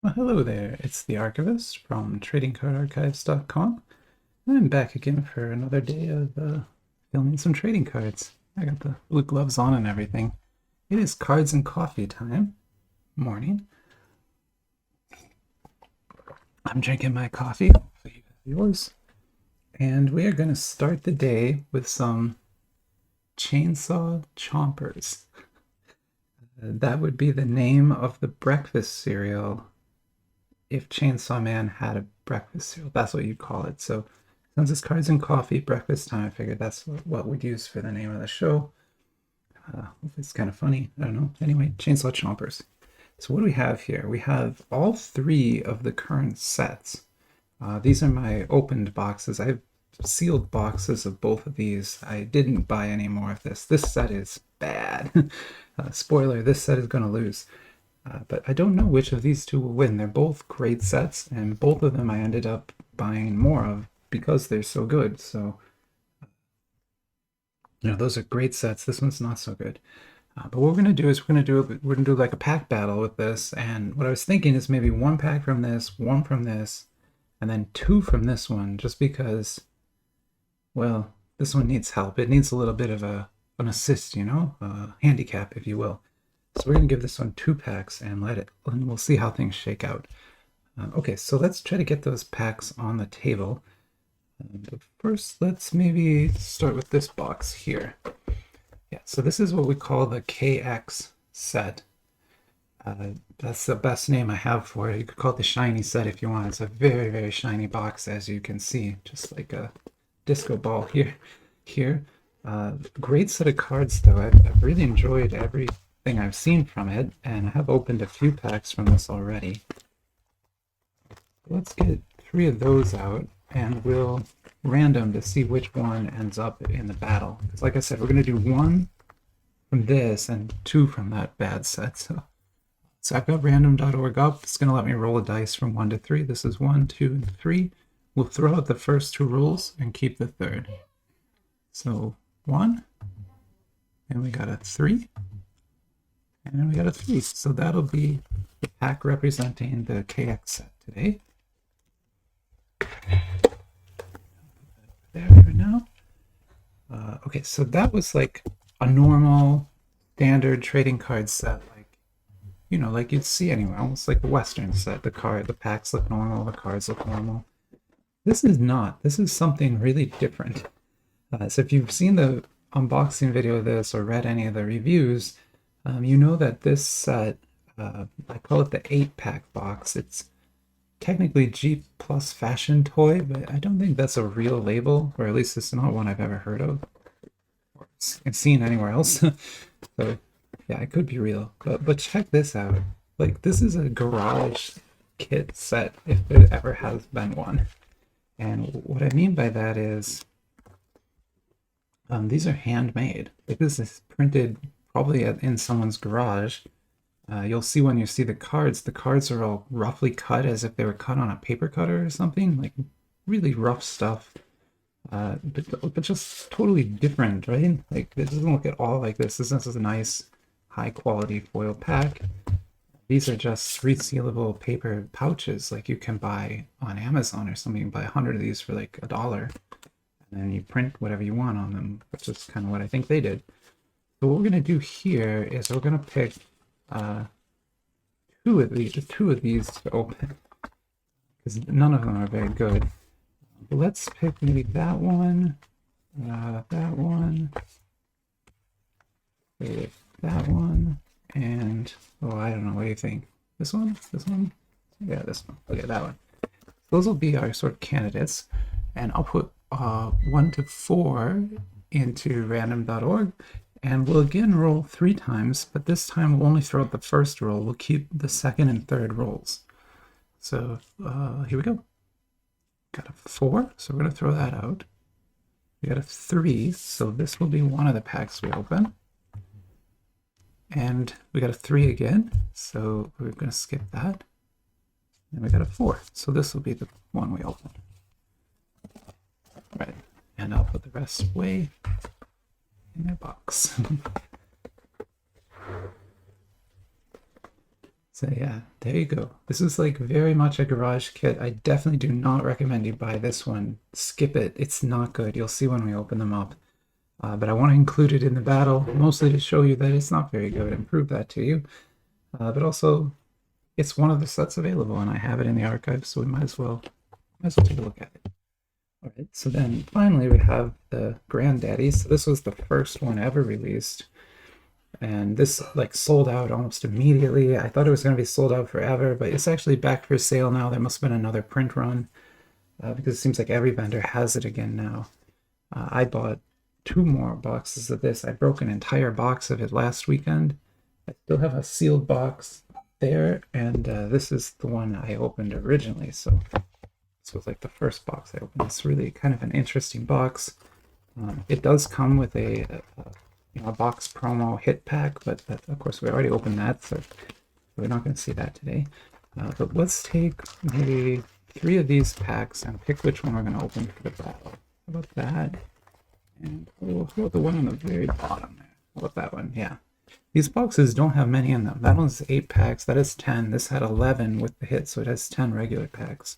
Well, hello there, it's the Archivist from TradingCardArchives.com. I'm back again for another day of filming some trading cards. I got the blue gloves on and everything. It is cards and coffee time. Morning. I'm drinking my coffee. Yours. And we are going to start the day with some chainsaw chompers. That would be the name of the breakfast cereal if Chainsaw Man had a breakfast cereal. That's what you'd call it. So since it's cards and coffee, breakfast time, I figured that's what we'd use for the name of the show. It's kind of funny. I don't know. Anyway, Chainsaw Chompers. So what do we have here? We have all three of the current sets. These are my opened boxes. I have sealed boxes of both of these. I didn't buy any more of this. This set is bad. Spoiler, this set is going to lose. But I don't know which of these two will win. They're both great sets, and both of them I ended up buying more of because they're so good. So, those are great sets. This one's not so good. But what we're gonna do is we're gonna do like a pack battle with this. And what I was thinking is maybe one pack from this, one from this, and then two from this one, just because, well, this one needs help. It needs a little bit of an assist, a handicap, if you will. So we're gonna give this one 2 packs and we'll see how things shake out. Okay, so let's try to get those packs on the table. But first, let's maybe start with this box here. Yeah, so this is what we call the KX set. That's the best name I have for it. You could call it the shiny set if you want. It's a very, very shiny box, as you can see, just like a disco ball here. Great set of cards, though. I've really enjoyed everything I've seen from it, and I have opened a few packs from this already. Let's get 3 of those out, and we'll random to see which one ends up in the battle. Because like I said, we're going to do 1 from this and 2 from that bad set. So I've got random.org up. It's going to let me roll a dice from 1 to 3. This is 1, 2, and 3. We'll throw out the first 2 rolls and keep the third. So 1, and we got a 3, and then we got a 3. So that'll be the pack representing the KX set today. There for now. Okay, so that was like a normal standard trading card set, like you'd see anywhere, almost like a Western set. The packs look normal, the cards look normal. This is not. This is something really different. So if you've seen the unboxing video of this or read any of the reviews, you know that this set, I call it the 8-pack box. It's technically G plus fashion toy, but I don't think that's a real label, or at least it's not one I've ever heard of or seen anywhere else. So yeah, it could be real, but check this out. Like, this is a garage kit set if there ever has been one. And what I mean by that is these are handmade. Like, this is printed probably in someone's garage. You'll see when you see the cards are all roughly cut as if they were cut on a paper cutter or something, like really rough stuff. But just totally different, right? Like, it doesn't look at all like this. This is a nice high quality foil pack. These are just resealable paper pouches like you can buy on Amazon or something. You can buy 100 of these for like $1, and then you print whatever you want on them, which is kind of what I think they did. So what we're gonna do here is we're gonna pick 2 of these to open, because none of them are very good. But let's pick maybe that one, that one, that one, and I don't know. What do you think? This one? This one? Yeah, this one. Okay, that one. Those will be our sort of candidates, and I'll put 1 to 4 into random.org. And we'll again roll 3 times, but this time we'll only throw out the first roll. We'll keep the second and third rolls. So here we go. Got a 4, so we're going to throw that out. We got a 3, so this will be one of the packs we open. And we got a 3 again, so we're going to skip that. And we got a 4, so this will be the one we open. Right, and I'll put the rest away in their box. So yeah, there you go. This is like very much a garage kit. I definitely do not recommend you buy this one. Skip it. It's not good. You'll see when we open them up. But I want to include it in the battle, mostly to show you that it's not very good and prove that to you. But also, it's one of the sets available, and I have it in the archive, so we might as well take a look at it. All right, so then finally we have the Granddaddy. So this was the first one ever released, and this like sold out almost immediately. I thought it was going to be sold out forever, but it's actually back for sale now. There must have been another print run because it seems like every vendor has it again now. I bought 2 more boxes of this. I broke an entire box of it last weekend. I still have a sealed box there, and this is the one I opened originally. So this was like the first box I opened. It's really kind of an interesting box. It does come with a box promo hit pack, but of course we already opened that, so we're not going to see that today. But let's take maybe 3 of these packs and pick which one we're going to open for the battle. How about that? And how about the one on the very bottom there? How about that one? Yeah. These boxes don't have many in them. That one's 8 packs. That is 10. This had 11 with the hit, so it has 10 regular packs.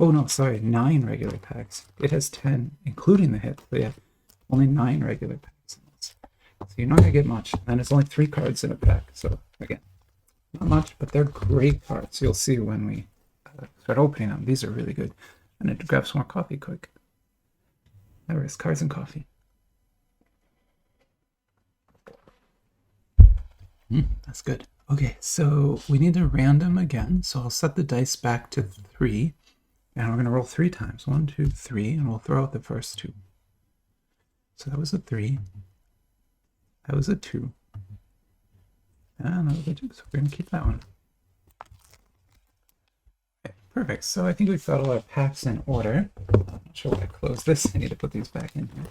Oh no, sorry, 9 regular packs. It has 10, including the hit. So yeah, only 9 regular packs in this. So you're not going to get much. And it's only 3 cards in a pack. So again, not much, but they're great cards. You'll see when we start opening them. These are really good. I need to grab some more coffee quick. There is cards and coffee. That's good. Okay, so we need to random again. So I'll set the dice back to 3. And we're going to roll 3 times. 1, 2, 3. And we'll throw out the first 2. So that was a 3. That was a 2. And that was a 2. So we're going to keep that one. Okay, perfect. So I think we've got all our packs in order. I'm not sure why I closed this. I need to put these back in here.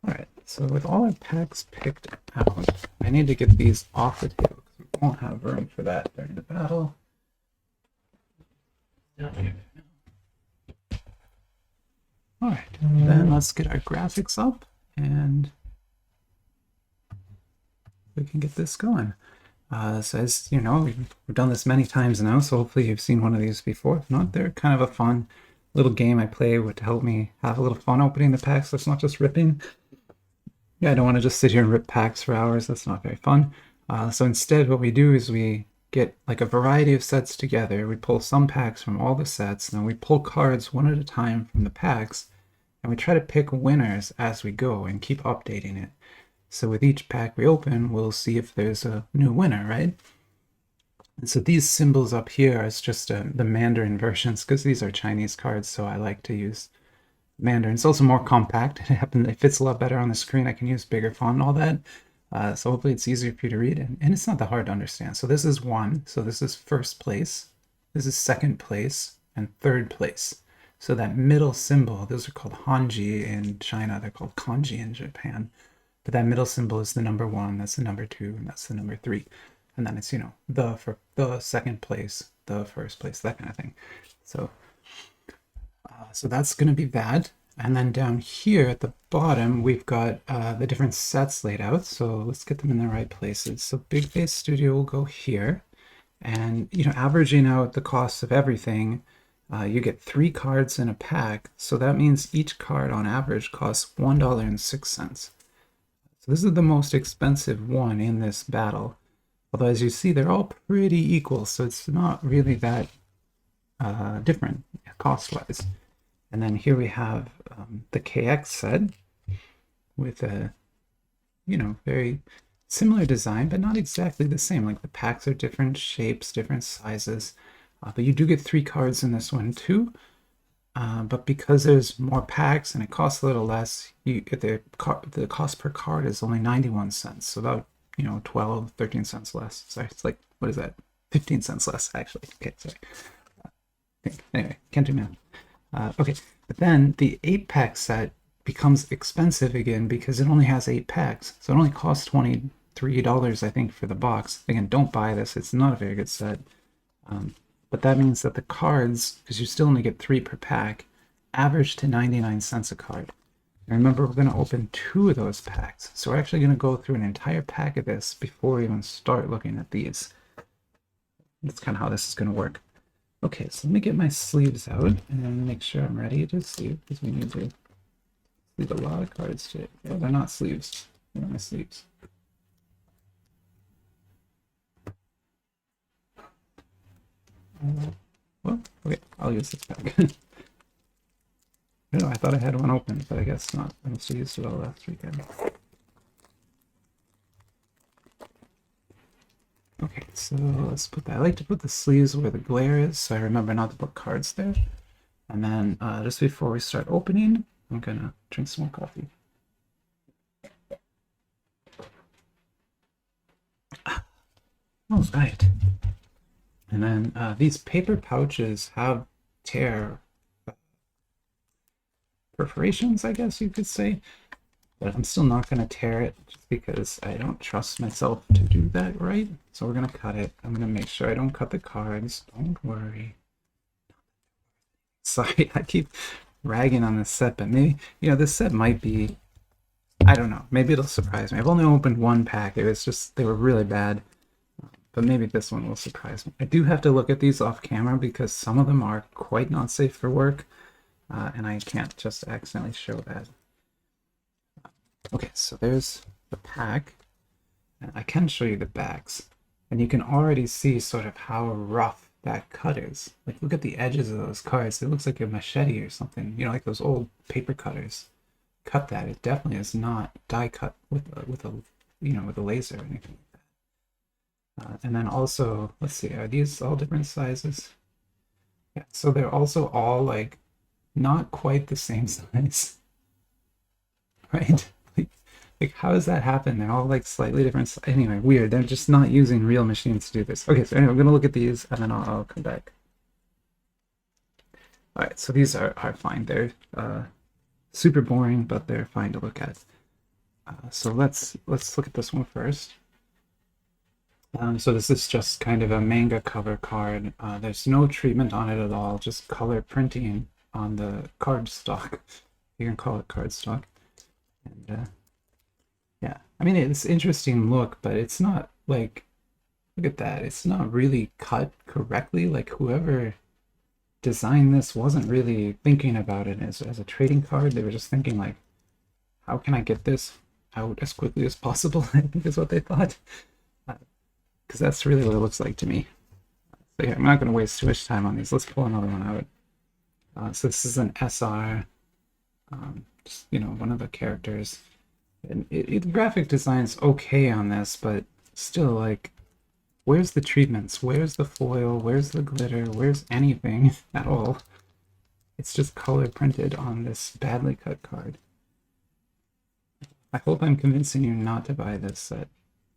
Alright, so with all our packs picked out, I need to get these off the table because we won't have room for that during the battle. Alright, then let's get our graphics up and we can get this going. So as you know, we've done this many times now, so hopefully you've seen one of these before. If not, they're kind of a fun little game I play to help me have a little fun opening the packs. So it's not just ripping. Yeah, I don't want to just sit here and rip packs for hours. That's not very fun. So instead, what we do is we get like a variety of sets together. We pull some packs from all the sets, and then we pull cards one at a time from the packs, and we try to pick winners as we go and keep updating it. So with each pack we open, we'll see if there's a new winner, right? And so these symbols up here is just the Mandarin versions, because these are Chinese cards, so I like to use Mandarin. It's also more compact. It fits a lot better on the screen. I can use bigger font and all that. So hopefully it's easier for you to read, and it's not that hard to understand. So this is 1. So this is first place. This is second place and third place. So that middle symbol, those are called Hanji in China. They're called Kanji in Japan. But that middle symbol is the number 1. That's the number 2, and that's the number 3. And then it's, the for the second place, the first place, that kind of thing. So that's going to be that. And then down here at the bottom, we've got the different sets laid out. So let's get them in the right places. So Big Face Studio will go here. And, averaging out the cost of everything, you get 3 cards in a pack. So that means each card on average costs $1.06. So this is the most expensive one in this battle. Although as you see, they're all pretty equal. So it's not really that different cost-wise. And then here we have the KX set with a, very similar design, but not exactly the same. Like the packs are different shapes, different sizes. But you do get 3 cards in this one too. But because there's more packs and it costs a little less, the cost per card is only 91 cents. So about, 12, 13 cents less. Sorry, it's like, what is that? 15 cents less, actually. Okay, sorry. Anyway, can't do math. Okay, but then the 8-pack set becomes expensive again because it only has 8 packs. So it only costs $23, I think, for the box. Again, don't buy this. It's not a very good set. But that means that the cards, because you still only get 3 per pack, average to 99 cents a card. And remember, we're going to open 2 of those packs. So we're actually going to go through an entire pack of this before we even start looking at these. That's kind of how this is going to work. Okay, so let me get my sleeves out and make sure I'm ready to sleeve, because we need to sleeve a lot of cards today. Oh, they're not sleeves. Where are my sleeves? Well, okay, I'll use this pack. No, I thought I had one open, but I guess not. I must have used it all last weekend. Okay, so let's put that. I like to put the sleeves where the glare is, so I remember not to put cards there. And then just before we start opening, I'm gonna drink some more coffee. All right. And then these paper pouches have tear perforations, I guess you could say. But I'm still not going to tear it just because I don't trust myself to do that right. So we're going to cut it. I'm going to make sure I don't cut the cards. Don't worry. Sorry, I keep ragging on this set, but maybe, this set might be, I don't know, maybe it'll surprise me. I've only opened 1 pack. It was just, they were really bad. But maybe this one will surprise me. I do have to look at these off camera because some of them are quite not safe for work. And I can't just accidentally show that. Okay, so there's the pack. And I can show you the backs. And you can already see sort of how rough that cut is. Like, look at the edges of those cards. It looks like a machete or something. Like those old paper cutters. Cut that. It definitely is not die cut with a laser or anything like that. And then also, let's see, are these all different sizes? Yeah, so they're also all like not quite the same size, right? Like how does that happen? They're all like slightly different. Anyway, weird. They're just not using real machines to do this. Okay, so anyway, I'm gonna look at these and then I'll come back. All right, so these are fine. They're super boring, but they're fine to look at. So let's look at this one first. So this is just kind of a manga cover card. There's no treatment on it at all, just color printing on the card stock. You can call it card stock. And yeah, I mean, it's an interesting look, but it's not like, look at that. It's not really cut correctly. Like whoever designed this wasn't really thinking about it as a trading card. They were just thinking like, how can I get this out as quickly as possible? I think is what they thought. Because that's really what it looks like to me. So yeah, I'm not going to waste too much time on these. Let's pull another one out. So this is an SR, just, one of the characters. And the graphic design's okay on this, but still, like, where's the treatments? Where's the foil? Where's the glitter? Where's anything at all? It's just color printed on this badly cut card. I hope I'm convincing you not to buy this set.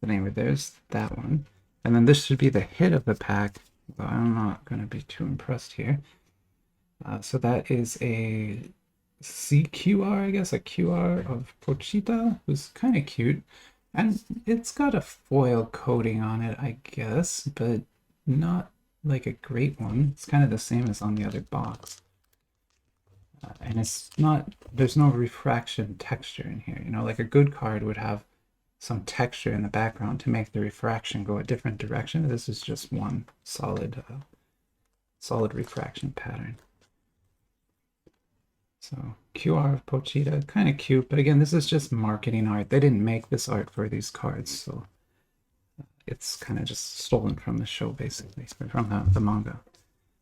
But anyway, there's that one. And then this should be the hit of the pack, though I'm not going to be too impressed here. So that is a CQR, I guess, a QR of Pochita, who's kind of cute. And it's got a foil coating on it, I guess, but not like a great one. It's kind of the same as on the other box. And it's not, there's no refraction texture in here. Like a good card would have some texture in the background to make the refraction go a different direction. This is just one solid refraction pattern. So QR of Pochita, kind of cute, but again, this is just marketing art. They didn't make this art for these cards, so it's kind of just stolen from the show, basically, from the manga.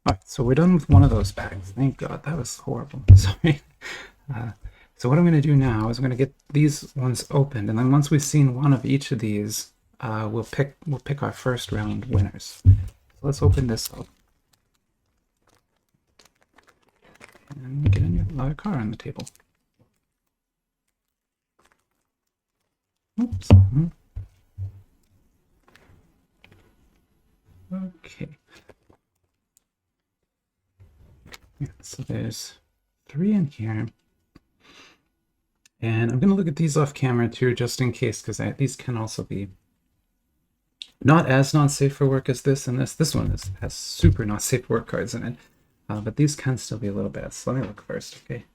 All right, so we're done with one of those packs. Thank God, that was horrible. Sorry. So what I'm going to do now is I'm going to get these ones opened, and then once we've seen one of each of these, we'll pick our first round winners. So let's open this up. And get another card on the table. Oops. Okay. Yeah, so there's 3 in here. And I'm going to look at these off camera too, just in case, because these can also be not as not safe for work as this and this. This one has super not safe for work cards in it, but these can still be a little bad. So let me look first, okay?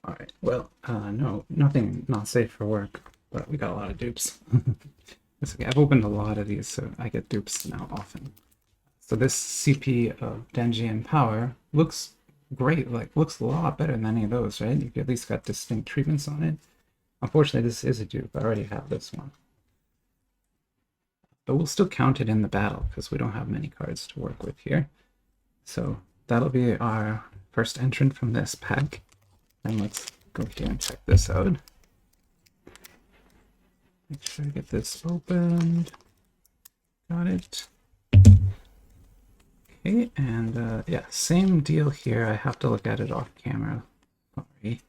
All right, well, no, nothing not safe for work, but we got a lot of dupes. It's okay. I've opened a lot of these, so I get dupes now often. So this CP of Denji and Power looks great, like looks a lot better than any of those, right? You've at least got distinct treatments on it. Unfortunately, this is a dupe. I already have this one. But we'll still count it in the battle because we don't have many cards to work with here. So that'll be our first entrant from this pack. And let's go here and check this out. Make sure to get this opened. Got it. Okay, and yeah, same deal here. I have to look at it off camera. Sorry.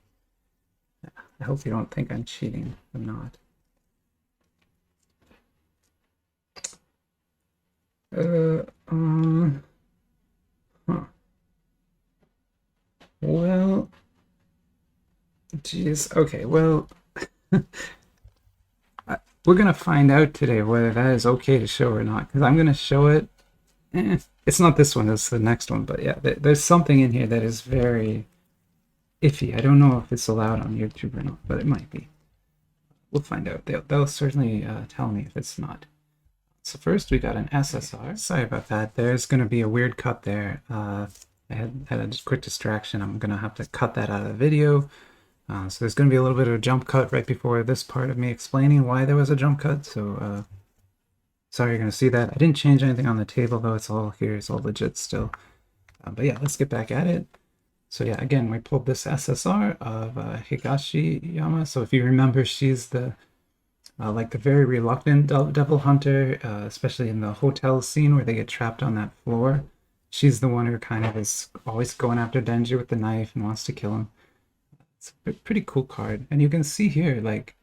Yeah, I hope you don't think I'm cheating. I'm not. Huh. Well, geez. Okay, well, we're gonna find out today whether that is okay to show or not, because I'm gonna show it. It's not this one, it's the next one, but yeah, there's something in here that is very iffy. I don't know if it's allowed on YouTube or not, but it might be. We'll find out. They'll certainly tell me if it's not. So first we got an SSR. Sorry about that. There's going to be a weird cut there. I had a quick distraction. I'm going to have to cut that out of the video. So there's going to be a little bit of a jump cut right before this part of me explaining why there was a jump cut. So sorry you're going to see that. I didn't change anything on the table though. It's all here. It's all legit still. But yeah, let's get back at it. So yeah, again, we pulled this SSR of Higashiyama. So if you remember, she's the like the very reluctant devil hunter, especially in the hotel scene where they get trapped on that floor. She's the one who kind of is always going after Denji with the knife and wants to kill him. It's a pretty cool card. And you can see here, like,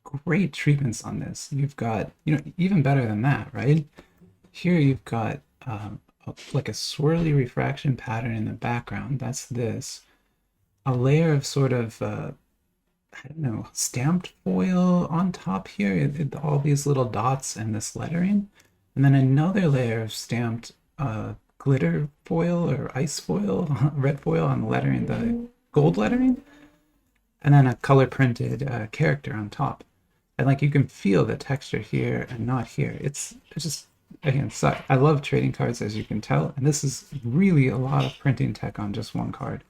great treatments on this. You've got, you know, even better than that, right? Here you've got like a swirly refraction pattern in the background. That's this. A layer of sort of I don't know, stamped foil on top here, all these little dots and this lettering, and then another layer of stamped glitter foil or ice foil, red foil on the lettering, the gold lettering, and then a color printed character on top. And like you can feel the texture here and not here. It's just, again, I love trading cards, as you can tell, and this is really a lot of printing tech on just one card.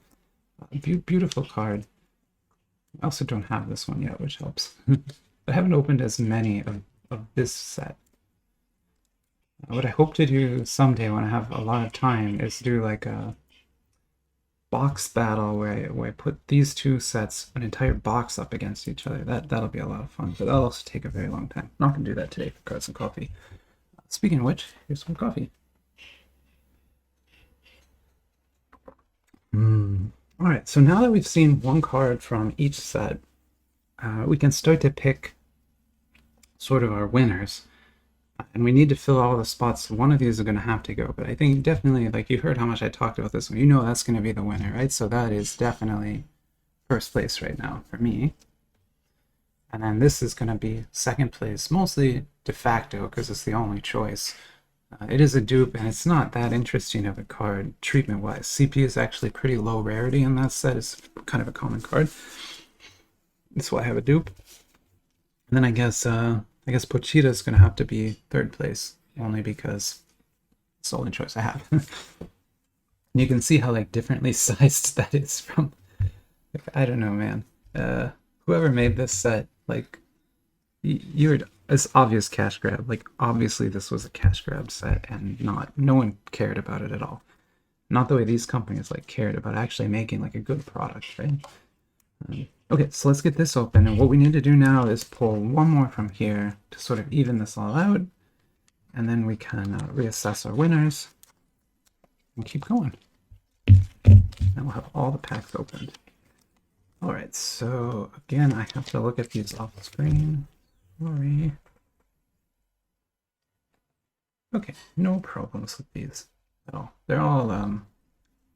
Beautiful card. I also don't have this one yet, which helps. I haven't opened as many of this set. What I hope to do someday when I have a lot of time is do like a box battle where I put these two sets, an entire box up against each other. That'll be a lot of fun, but that'll also take a very long time. I'm not going to do that today for Cards and Coffee. Speaking of which, here's some coffee. All right, so now that we've seen one card from each set, we can start to pick sort of our winners. And we need to fill all the spots. One of these are going to have to go, but I think definitely, like you heard how much I talked about this one, you know that's going to be the winner, right? So that is definitely first place right now for me. And then this is going to be second place, mostly de facto, because it's the only choice. It is a dupe, and it's not that interesting of a card treatment-wise. CP is actually pretty low rarity in that set. It's kind of a common card. That's why I have a dupe. And then I guess Pochita is going to have to be third place, only because it's the only choice I have. And you can see how like differently sized that is from. Like, I don't know, man. Whoever made this set, like, you're. It's obvious cash grab. Like, obviously this was a cash grab set, and no one cared about it at all. Not the way these companies like cared about actually making like a good product, right? Okay, so let's get this open, and what we need to do now is pull one more from here to sort of even this all out, and then we can reassess our winners and keep going. And we'll have all the packs opened. All right, so again, I have to look at these off the screen. Sorry. Okay, no problems with these at all. They're all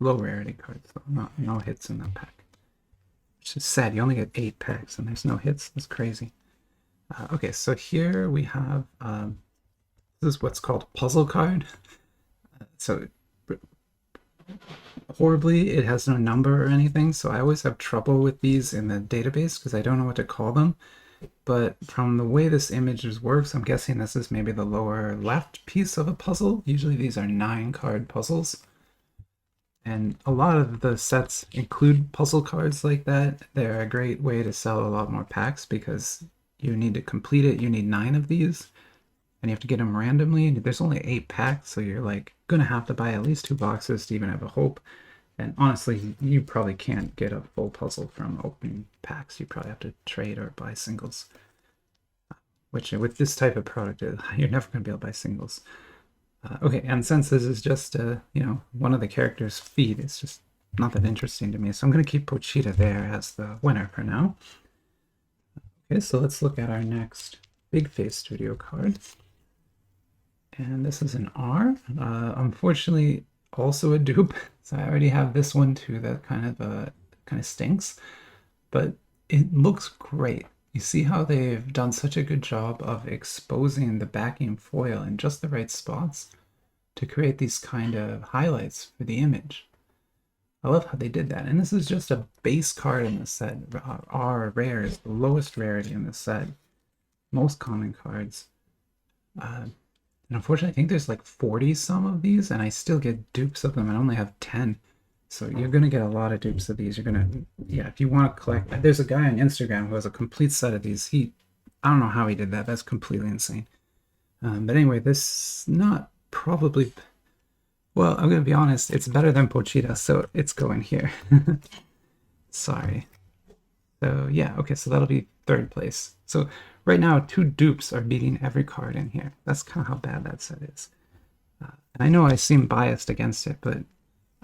low rarity cards, though. No hits in that pack. Which is sad. You only get 8 packs and there's no hits. That's crazy. Okay, so here we have this is what's called puzzle card. So horribly. It has no number or anything, so I always have trouble with these in the database because I don't know what to call them. But from the way this image works, I'm guessing this is maybe the lower left piece of a puzzle. Usually these are 9-card puzzles. And a lot of the sets include puzzle cards like that. They're a great way to sell a lot more packs because you need to complete it. You need 9 of these, and you have to get them randomly. There's only 8 packs, so you're like gonna have to buy at least 2 boxes to even have a hope. And honestly, you probably can't get a full puzzle from opening packs. You probably have to trade or buy singles. Which, with this type of product, you're never going to be able to buy singles. Okay, and since this is just, one of the characters' feet, it's just not that interesting to me. So I'm going to keep Pochita there as the winner for now. Okay, so let's look at our next Big Face Studio card. And this is an R. Unfortunately, also a dupe. So I already have this one too that kind of stinks. But it looks great. You see how they've done such a good job of exposing the backing foil in just the right spots to create these kind of highlights for the image. I love how they did that. And this is just a base card in the set. R rare is the lowest rarity in the set. Most common cards. And unfortunately, I think there's like 40 some of these, and I still get dupes of them. I only have 10. So you're going to get a lot of dupes of these. You're going to, yeah, if you want to collect, there's a guy on Instagram who has a complete set of these. I don't know how he did that. That's completely insane. But anyway, this not probably, well, I'm going to be honest, it's better than Pochita, so it's going here. Sorry. So yeah, okay, so that'll be 3rd place. So right now, 2 dupes are beating every card in here. That's kind of how bad that set is. And I know I seem biased against it, but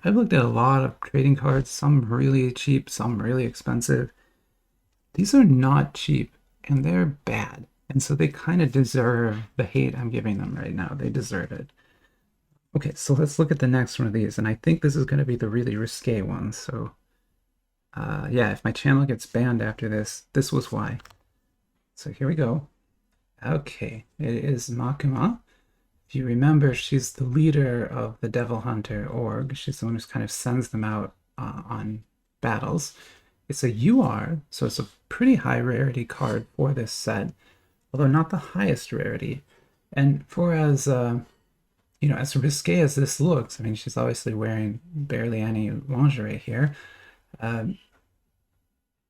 I've looked at a lot of trading cards, some really cheap, some really expensive. These are not cheap, and they're bad. And so they kind of deserve the hate I'm giving them right now. They deserve it. Okay, so let's look at the next one of these. And I think this is going to be the really risque one. So yeah, if my channel gets banned after this, this was why. So here we go. Okay, it is Makima. If you remember, she's the leader of the Devil Hunter org. She's the one who kind of sends them out on battles. It's a UR, so it's a pretty high rarity card for this set, although not the highest rarity. And for as risque as this looks, I mean, she's obviously wearing barely any lingerie here.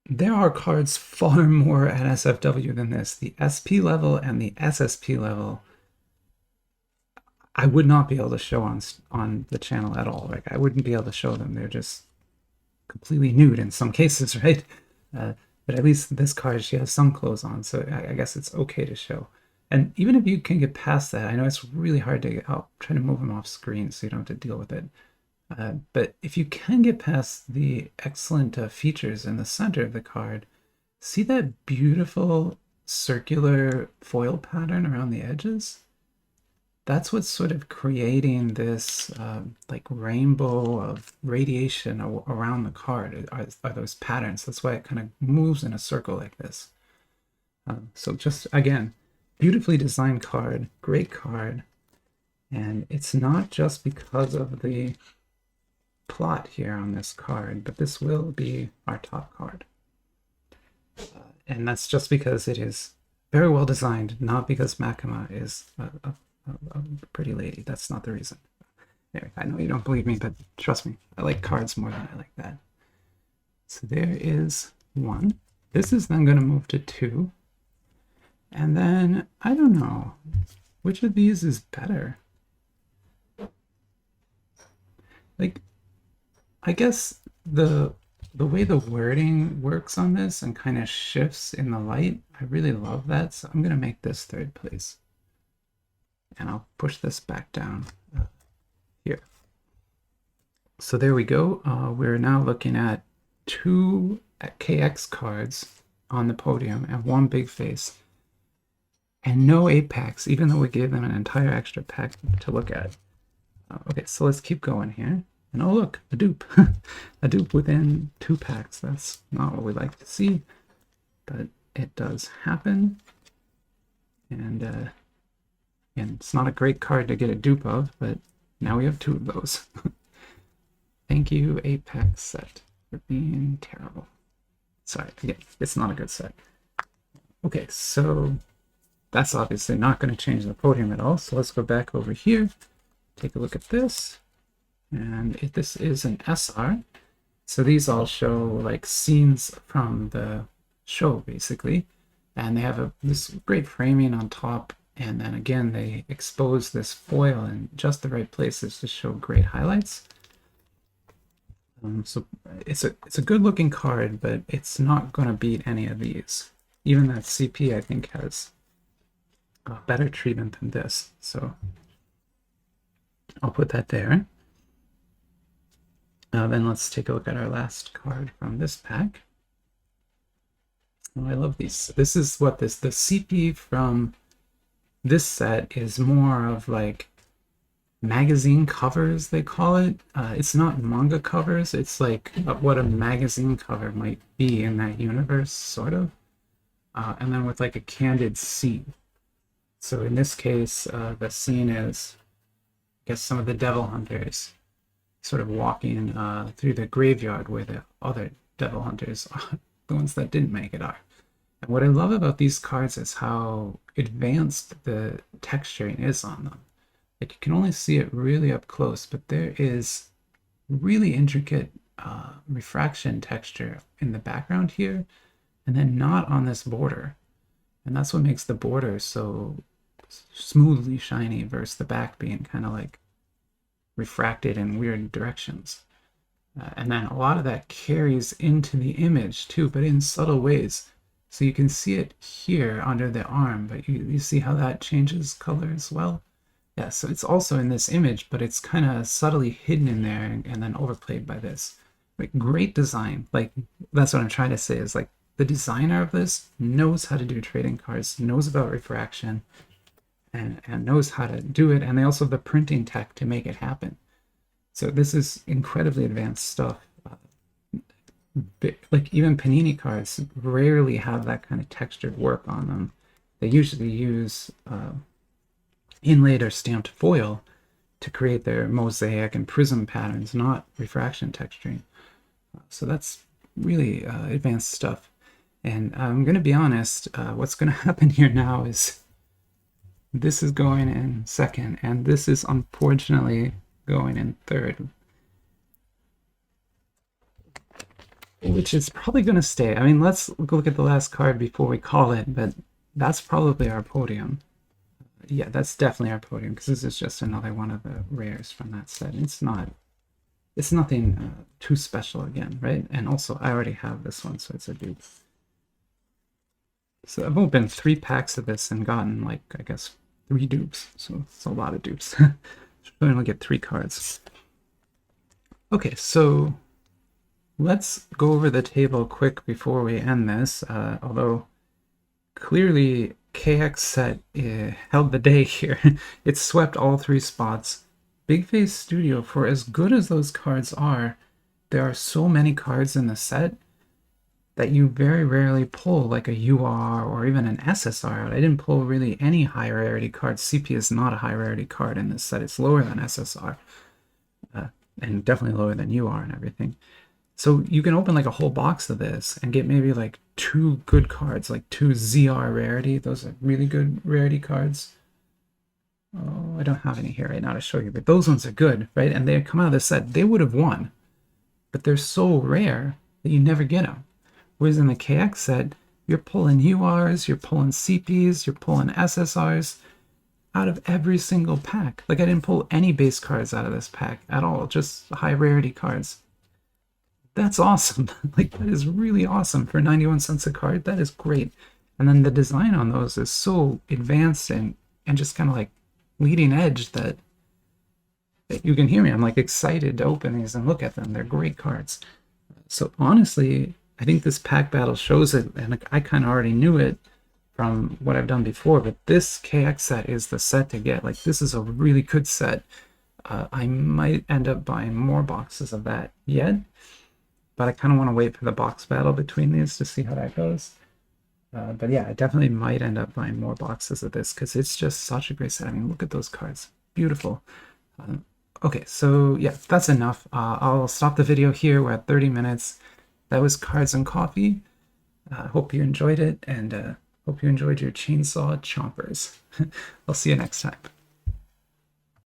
There are cards far more at SFW than this. The SP level and the SSP level I would not be able to show on the channel at all. Like, I wouldn't be able to show them. They're just completely nude in some cases, right? But at least this card, she has some clothes on, so I guess it's okay to show. And even if you can get past that, I know it's really hard to get out. Try to move them off screen so you don't have to deal with it. But if you can get past the excellent features in the center of the card, see that beautiful circular foil pattern around the edges? That's what's sort of creating this like rainbow of radiation around the card are those patterns. That's why it kind of moves in a circle like this. So just, again, beautifully designed card, great card. And it's not just because of the plot here on this card, but this will be our top card. And that's just because it is very well designed, not because Makima is a pretty lady. That's not the reason. Anyway, I know you don't believe me, but trust me, I like cards more than I like that. So there is 1. This is then going to move to 2. And then, I don't know, which of these is better? Like, I guess the way the wording works on this and kind of shifts in the light, I really love that. So I'm going to make this 3rd place. And I'll push this back down here. So there we go. We're now looking at 2 KX cards on the podium and 1 big face. And no 8 packs, even though we gave them an entire extra pack to look at. Okay, so let's keep going here. And oh look, a dupe. A dupe within 2 packs. That's not what we like to see, but it does happen. And it's not a great card to get a dupe of, but now we have 2 of those. Thank you, Apex set, for being terrible. Sorry, again, it's not a good set. Okay, so that's obviously not going to change the podium at all. So let's go back over here, take a look at this. And if this is an SR, so these all show like scenes from the show, basically. And they have this great framing on top. And then again, they expose this foil in just the right places to show great highlights. So it's a good looking card, but it's not going to beat any of these. Even that CP, I think, has better treatment than this. So I'll put that there. Then let's take a look at our last card from this pack. Oh, I love these. This is what the CP from this set is more of like magazine covers, they call it. It's not manga covers. It's like what a magazine cover might be in that universe, sort of. And then with like a candid scene. So in this case, the scene is, I guess, some of the devil hunters sort of walking through the graveyard where the other devil hunters, the ones that didn't make it, are. And what I love about these cards is how advanced the texturing is on them. Like, you can only see it really up close, but there is really intricate refraction texture in the background here, and then not on this border. And that's what makes the border so smoothly shiny versus the back being kind of like refracted in weird directions. And then a lot of that carries into the image too, but in subtle ways. So you can see it here under the arm, but you see how that changes color as well. Yeah, so it's also in this image, but it's kind of subtly hidden in there and then overplayed by this. Like, great design. Like, that's what I'm trying to say, is like the designer of this knows how to do trading cards, knows about refraction, and knows how to do it. And they also have the printing tech to make it happen. So this is incredibly advanced stuff. Like, even Panini cards rarely have that kind of textured work on them. They usually use inlaid or stamped foil to create their mosaic and prism patterns, not refraction texturing. So that's really advanced stuff. And I'm going to be honest, what's going to happen here now is this is going in second, and this is unfortunately going in third, which is probably going to stay. I mean, let's look at the last card before we call it, but that's probably our podium. Yeah, that's definitely our podium, because this is just another one of the rares from that set. It's nothing too special again, right? And also, I already have this one, so it's a dupe. So I've opened 3 packs of this and gotten, like, I guess, 3 dupes. So it's a lot of dupes. Should only get 3 cards. Okay, so let's go over the table quick before we end this. Although clearly KX set held the day here. It swept all 3 spots. Big Face Studio, for as good as those cards are, there are so many cards in the set that you very rarely pull like a UR or even an SSR out. I didn't pull really any high rarity cards. CP is not a high rarity card in this set. It's lower than SSR, and definitely lower than UR and everything. So you can open like a whole box of this and get maybe like 2 good cards, like 2 ZR rarity. Those are really good rarity cards. Oh, I don't have any here right now to show you, but those ones are good, right? And they come out of the set. They would have won, but they're so rare that you never get them. Whereas in the KX set, you're pulling URs, you're pulling CPs, you're pulling SSRs out of every single pack. Like, I didn't pull any base cards out of this pack at all, just high rarity cards. That's awesome. Like, that is really awesome for 91 cents a card. That is great. And then the design on those is so advanced and just kind of like leading edge that you can hear me. I'm like excited to open these and look at them. They're great cards. So honestly, I think this pack battle shows it, and I kind of already knew it from what I've done before, but this KX set is the set to get. Like, this is a really good set. I might end up buying more boxes of that yet, but I kind of want to wait for the box battle between these to see how that goes. But yeah, I definitely might end up buying more boxes of this because it's just such a great set. I mean, look at those cards. Beautiful. Okay, so yeah, that's enough. I'll stop the video here. We're at 30 minutes. That was Cards and Coffee. Hope you enjoyed it, and hope you enjoyed your chainsaw chompers. I'll see you next time.